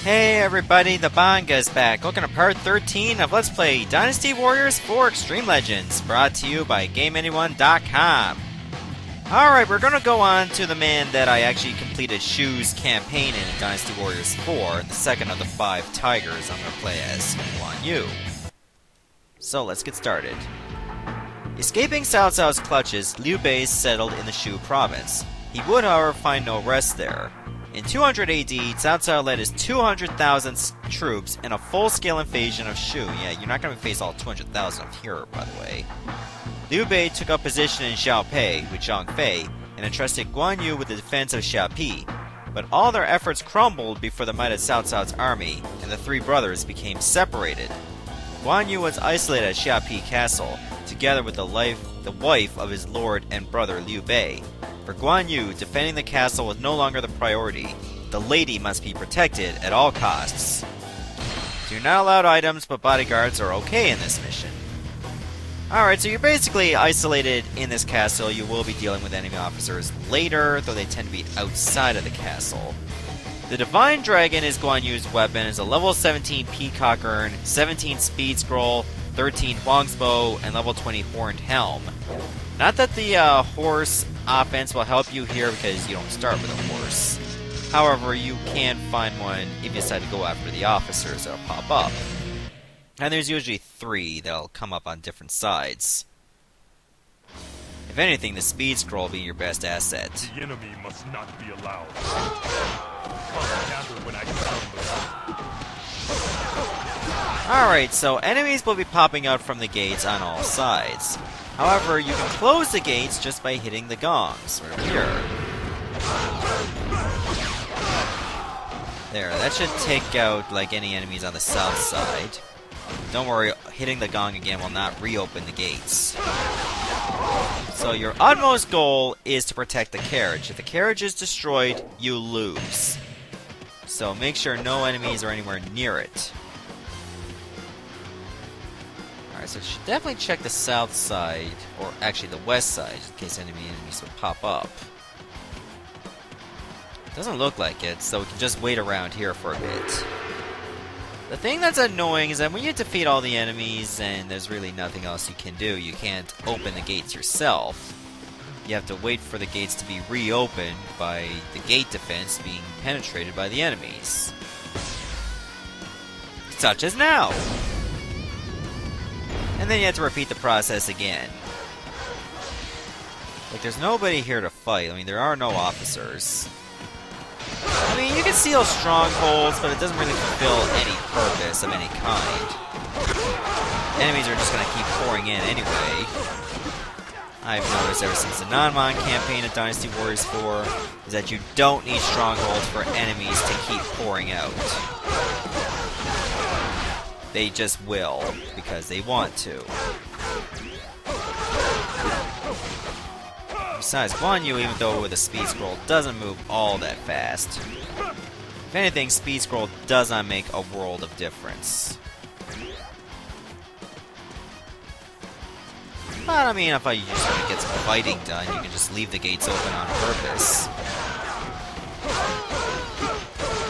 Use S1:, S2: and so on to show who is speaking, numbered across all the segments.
S1: Hey everybody, the Banga's back. Welcome to part 13 of Let's Play Dynasty Warriors 4 Extreme Legends, brought to you by GameAnyone.com. Alright, we're gonna go on to the man that I actually completed Shu's campaign in Dynasty Warriors 4, the second of the 5 tigers I'm gonna play as, Guan Yu. So let's get started. Escaping Cao Cao's clutches, Liu Bei settled in the Shu province. He would, however, find no rest there. In 200 AD, Cao Cao led his 200,000 troops in a full-scale invasion of Shu. Yeah, you're not going to face all 200,000 of here, by the way. Liu Bei took up position in Xiaopei with Zhang Fei and entrusted Guan Yu with the defense of Xiapi. But all their efforts crumbled before the might of Cao Cao's army, and the three brothers became separated. Guan Yu was isolated at Xiapi Castle, together with the wife of his lord and brother Liu Bei. For Guan Yu, defending the castle was no longer the priority. The lady must be protected at all costs. You're not allowed items, but bodyguards are okay in this mission. Alright, so you're basically isolated in this castle. You will be dealing with enemy officers later, though they tend to be outside of the castle. The Divine Dragon is Guan Yu's weapon. It's a level 17 Peacock Urn, 17 Speed Scroll, 13 Huang's Bow, and level 20 Horned Helm. Not that the horse offense will help you here because you don't start with a horse. However, you can find one if you decide to go after the officers that'll pop up. And there's usually 3 that'll come up on different sides. If anything, the Speed Scroll will be your best asset.
S2: The enemy must not be allowed. Come gather when I come.
S1: Alright, so enemies will be popping out from the gates on all sides. However, you can close the gates just by hitting the gongs, right here. There, that should take out like any enemies on the south side. Don't worry, hitting the gong again will not reopen the gates. So your utmost goal is to protect the carriage. If the carriage is destroyed, you lose. So make sure no enemies are anywhere near it. Alright, so you should definitely check the south side, or actually the west side, in case enemies would pop up. Doesn't look like it, so we can just wait around here for a bit. The thing that's annoying is that when you defeat all the enemies and there's really nothing else you can do, you can't open the gates yourself. You have to wait for the gates to be reopened by the gate defense being penetrated by the enemies. Such as now! And then you have to repeat the process again. Like, there's nobody here to fight. I mean, there are no officers. I mean, you can seal strongholds, but it doesn't really fulfill any purpose of any kind. Enemies are just going to keep pouring in anyway. I've noticed ever since the Non-Mon campaign of Dynasty Warriors 4 is that you don't need strongholds for enemies to keep pouring out. They just will, because they want to. Besides, Guan Yu, even though with a Speed Scroll, doesn't move all that fast. If anything, Speed Scroll does not make a world of difference. But, I mean, if you just want to get some fighting done, you can just leave the gates open on purpose.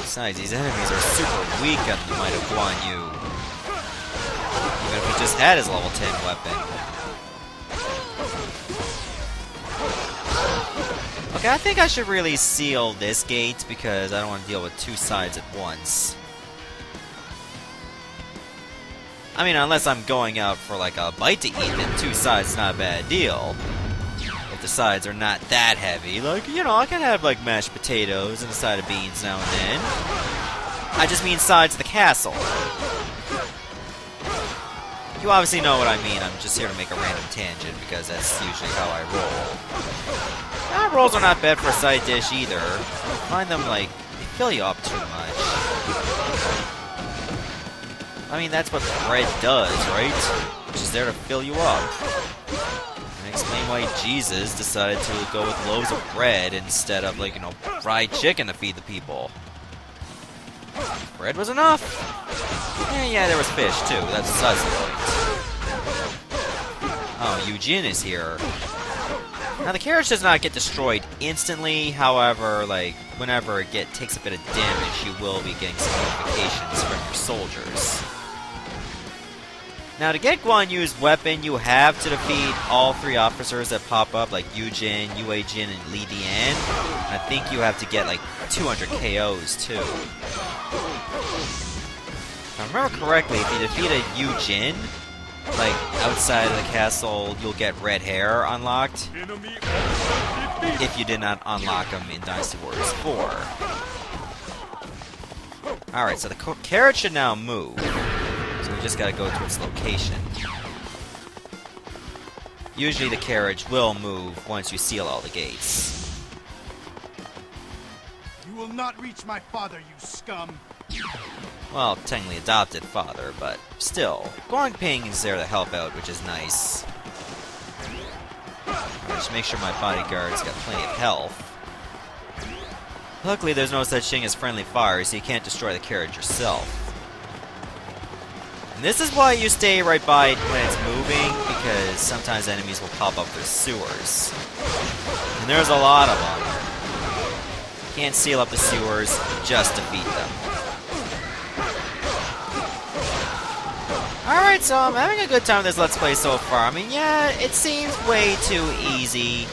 S1: Besides, these enemies are super weak under the might of Guan Yu. Even if he just had his level 10 weapon. Okay, I think I should really seal this gate because I don't want to deal with 2 sides at once. I mean, unless I'm going out for like a bite to eat, then 2 sides is not a bad deal. If the sides are not that heavy, like, you know, I can have like mashed potatoes and a side of beans now and then. I just mean sides of the castle. You obviously know what I mean. I'm just here to make a random tangent because that's usually how I roll. Rolls are not bad for a side dish either. I find them like, they fill you up too much. I mean, that's what bread does, right? Which is there to fill you up. And explain why Jesus decided to go with loaves of bread instead of, like, you know, fried chicken to feed the people. Bread was enough. Yeah, there was fish too. That's besides the point. Oh, Eugene is here. Now the carriage does not get destroyed instantly, however, like, whenever it takes a bit of damage, you will be getting some notifications from your soldiers. Now to get Guan Yu's weapon, you have to defeat all 3 officers that pop up, like Yujin, Yuejin, and Li Dian. I think you have to get like 200 KOs too. If I remember correctly, if you defeat a Yujin, like, outside of the castle, you'll get red hair unlocked. If you did not unlock them in Dynasty Warriors 4. Alright, so the carriage should now move. So we just gotta go to its location. Usually the carriage will move once you seal all the gates.
S3: You will not reach my father, you scum!
S1: Well, technically adopted father, but still. Guangping is there to help out, which is nice. Just make sure my bodyguard's got plenty of health. Luckily, there's no such thing as friendly fire, so you can't destroy the carriage yourself. And this is why you stay right by it when it's moving, because sometimes enemies will pop up through sewers. And there's a lot of them. You can't seal up the sewers, just defeat them. Alright, so I'm having a good time with this Let's Play so far. I mean, yeah, it seems way too easy,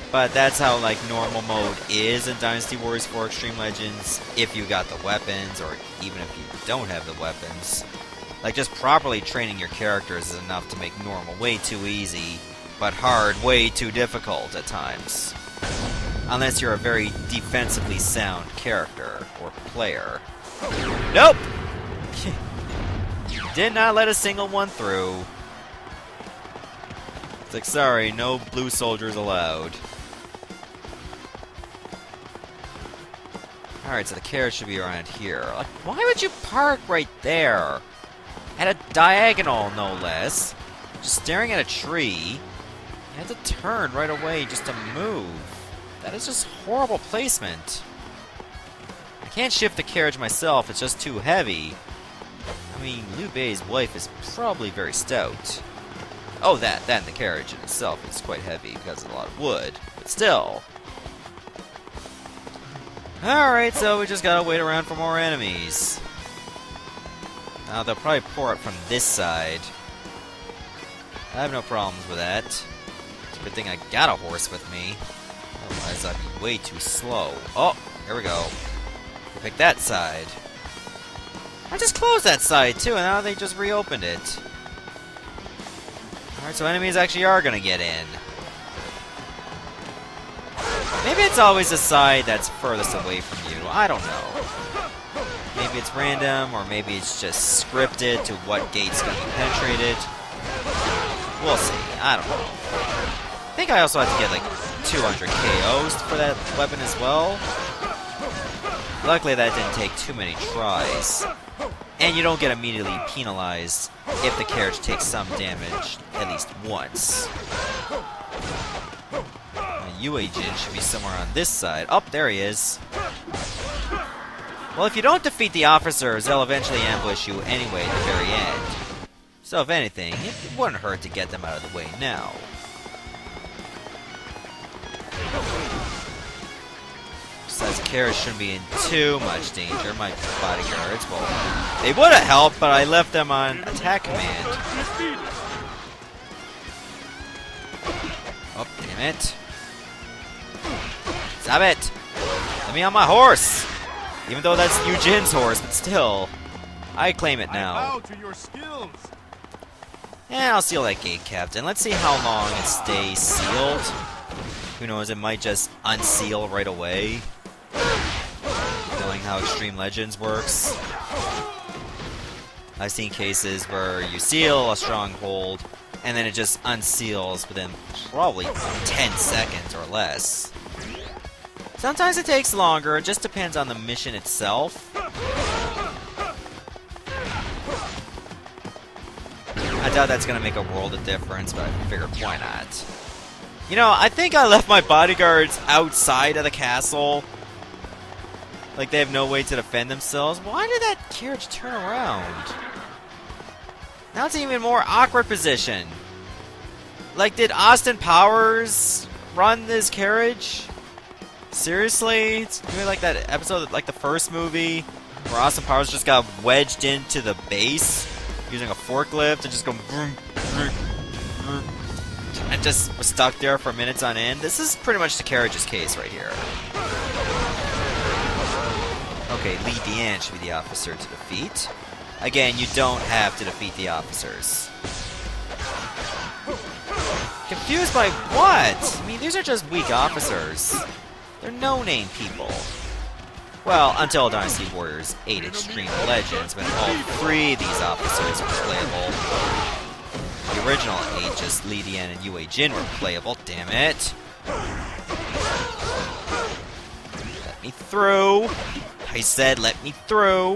S1: but that's how, like, normal mode is in Dynasty Warriors 4 Extreme Legends, if you got the weapons, or even if you don't have the weapons. Like, just properly training your characters is enough to make normal way too easy, but hard way too difficult at times. Unless you're a very defensively sound character, or player. Nope! Did not let a single one through. It's like, sorry, no blue soldiers allowed. Alright, so the carriage should be around here. Like, why would you park right there? At a diagonal, no less. Just staring at a tree. You have to turn right away just to move. That is just horrible placement. I can't shift the carriage myself, it's just too heavy. I mean, Liu Bei's wife is probably very stout. Oh, that and the carriage in itself is quite heavy because of a lot of wood, but still. Alright, so we just gotta wait around for more enemies. Now, they'll probably pour up from this side. I have no problems with that. It's a good thing I got a horse with me. Otherwise, I'd be way too slow. Oh, here we go. Pick that side. I just closed that side too, and now they just reopened it. Alright, so enemies actually are gonna get in. Maybe it's always the side that's furthest away from you. I don't know. Maybe it's random, or maybe it's just scripted to what gate's gonna be penetrated. We'll see. I don't know. I think I also have to get like 200 KOs for that weapon as well. Luckily that didn't take too many tries. And you don't get immediately penalized if the carriage takes some damage at least once. Yuejin should be somewhere on this side. Oh, there he is. Well, if you don't defeat the officers, they'll eventually ambush you anyway at the very end. So if anything, it wouldn't hurt to get them out of the way now. Besides, the carriage shouldn't be in too much danger. My bodyguards, well, they would have helped, but I left them on attack command. Oh, damn it. Stop it! Let me on my horse! Even though that's Yujin's horse, but still. I claim it now.
S3: I bow to your skills.
S1: And I'll seal that gate, Captain. Let's see how long it stays sealed. Who knows, it might just unseal right away. Knowing how Extreme Legends works. I've seen cases where you seal a stronghold, and then it just unseals within probably 10 seconds or less. Sometimes it takes longer, it just depends on the mission itself. I doubt that's gonna make a world of difference, but I figured why not. You know, I think I left my bodyguards outside of the castle. Like they have no way to defend themselves. Why did that carriage turn around? Now it's an even more awkward position. Like, did Austin Powers outrun this carriage? Seriously? It's doing like that episode, like the first movie, where Austin Powers just got wedged into the base using a forklift and just going vroom, vroom, vroom, and just was stuck there for minutes on end. This is pretty much the Carriage's case right here. Okay, Lee Deanne should be the officer to defeat. Again, you don't have to defeat the officers. Confused by what? I mean, these are just weak officers. They're no-name people. Well, until Dynasty Warriors 8 Extreme Legends, when all 3 of these officers are playable. The original 8, just Lee Deanne and Yue Jin were playable, damn it. Let me through. I said let me through.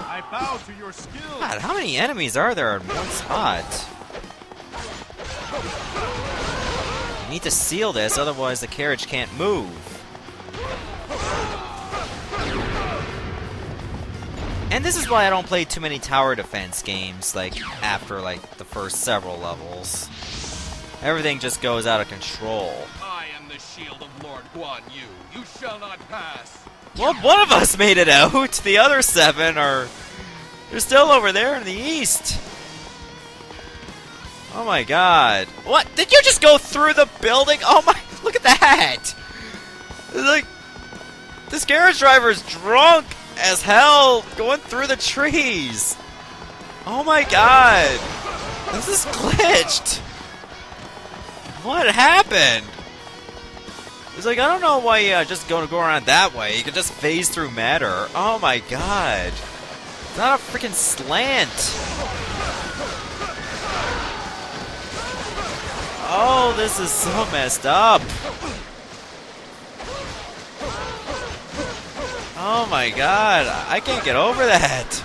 S3: I bow to your skill.
S1: God, how many enemies are there in one spot? I need to seal this, otherwise the carriage can't move. And this is why I don't play too many tower defense games, like, after, like, the first several levels. Everything just goes out of control.
S4: I am the shield of Lord Guan Yu. You shall not pass.
S1: Well, one of us made it out! The other 7 are... They're still over there in the east! Oh my god. What? Did you just go through the building? Oh my... Look at that! Like... This carriage driver's drunk as hell going through the trees! Oh my god! This is glitched! What happened? It's like, I don't know why you just go around that way. You can just phase through matter. Oh my god. It's not a freaking slant. Oh, this is so messed up. Oh my god, I can't get over that.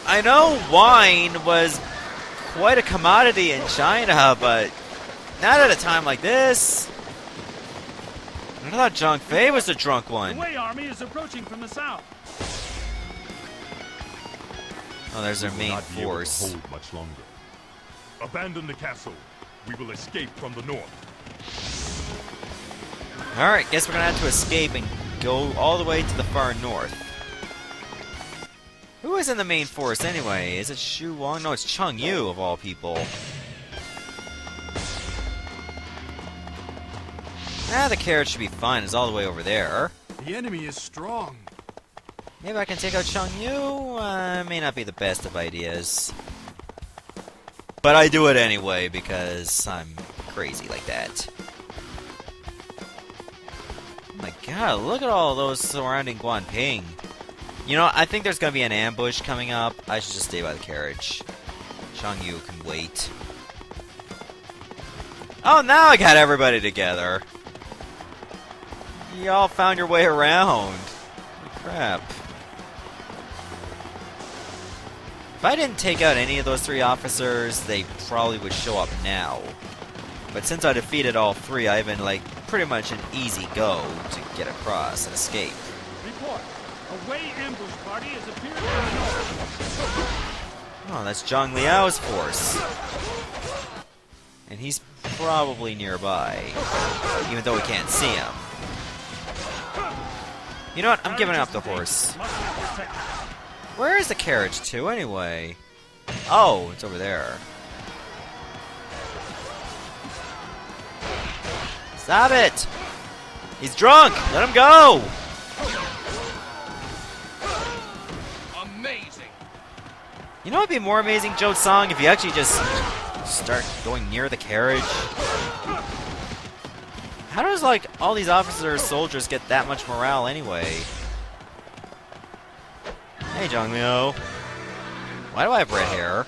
S1: I know wine was quite a commodity in China, but not at a time like this. I thought Zhang Fei was the drunk one.
S5: The Wei army is approaching from the south.
S1: Oh, there's their
S2: We will
S1: main
S2: not be able to
S1: force.
S2: hold much longer. Abandon the castle. We will escape from the north.
S1: Alright, guess we're gonna have to escape and go all the way to the far north. Who is in the main force anyway? Is it Xu Wang? No, it's Cheng Yu of all people. Ah, the carriage should be fine. It's all the way over there.
S3: The enemy is strong.
S1: Maybe I can take out Cheng Yu? May not be the best of ideas. But I do it anyway because I'm crazy like that. Oh my god, look at all those surrounding Guan Ping. You know, I think there's gonna be an ambush coming up. I should just stay by the carriage. Cheng Yu can wait. Oh, now I got everybody together. You all found your way around. Holy crap. If I didn't take out any of those 3 officers, they probably would show up now. But since I defeated all 3, I've been like pretty much an easy go to get across and escape.
S5: Report. A Wei ambush party has appeared from the north.
S1: Oh, that's Zhang Liao's force. And he's probably nearby, even though we can't see him. You know what? I'm giving up the horse. Where is the carriage to, anyway? Oh, it's over there. Stop it! He's drunk! Let him go!
S4: Amazing.
S1: You know what would be more amazing, Joe Song, if you actually just start going near the carriage? How does, like, all these officers, soldiers get that much morale anyway? Hey, Zhang Liu. Why do I have red hair?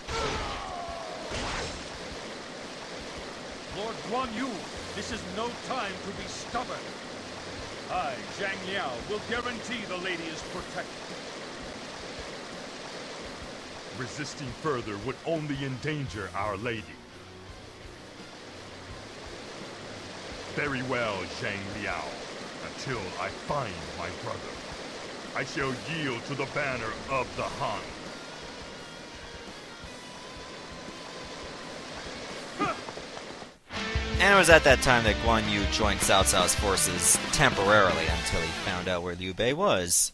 S5: Lord Guan Yu, this is no time to be stubborn. I, Zhang Liao, will guarantee the lady is protected.
S2: Resisting further would only endanger Our Lady. Very well, Zhang Liao. Until I find my brother, I shall yield to the banner of the Han.
S1: And it was at that time that Guan Yu joined Cao Cao's forces temporarily until he found out where Liu Bei was.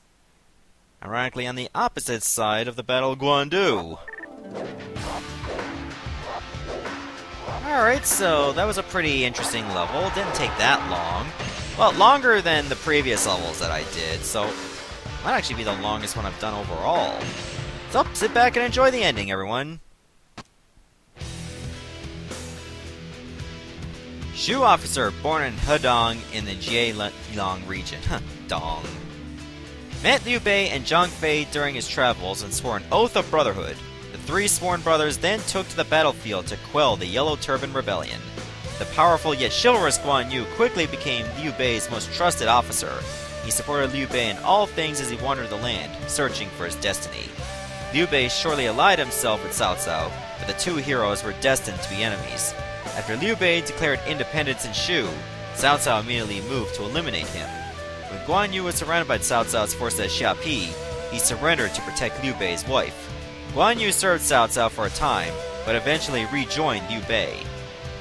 S1: Ironically, on the opposite side of the Battle of Guan Yu. Alright, so that was a pretty interesting level. Didn't take that long. Well, longer than the previous levels that I did, so might actually be the longest one I've done overall. So, sit back and enjoy the ending, everyone. Shu officer born in Hedong in the Jielong region. Dong. Met Liu Bei and Zhang Fei during his travels and swore an oath of brotherhood. The three sworn brothers then took to the battlefield to quell the Yellow Turban Rebellion. The powerful yet chivalrous Guan Yu quickly became Liu Bei's most trusted officer. He supported Liu Bei in all things as he wandered the land, searching for his destiny. Liu Bei shortly allied himself with Cao Cao, but the two heroes were destined to be enemies. After Liu Bei declared independence in Shu, Cao Cao immediately moved to eliminate him. When Guan Yu was surrounded by Cao Cao's forces at Xiapi, he surrendered to protect Liu Bei's wife. Guan Yu served Cao Cao for a time, but eventually rejoined Liu Bei.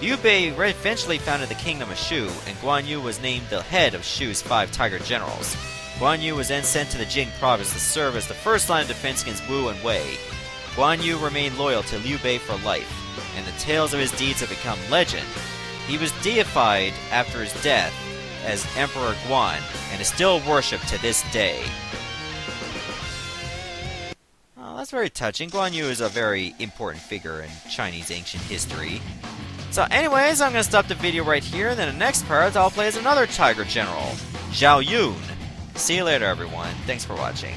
S1: Liu Bei eventually founded the Kingdom of Shu, and Guan Yu was named the head of Shu's 5 Tiger Generals. Guan Yu was then sent to the Jing province to serve as the first line of defense against Wu and Wei. Guan Yu remained loyal to Liu Bei for life, and the tales of his deeds have become legend. He was deified after his death as Emperor Guan, and is still worshipped to this day. Oh, that's very touching. Guan Yu is a very important figure in Chinese ancient history. So anyways, I'm going to stop the video right here, and then the next part I'll play as another Tiger General, Zhao Yun. See you later, everyone. Thanks for watching.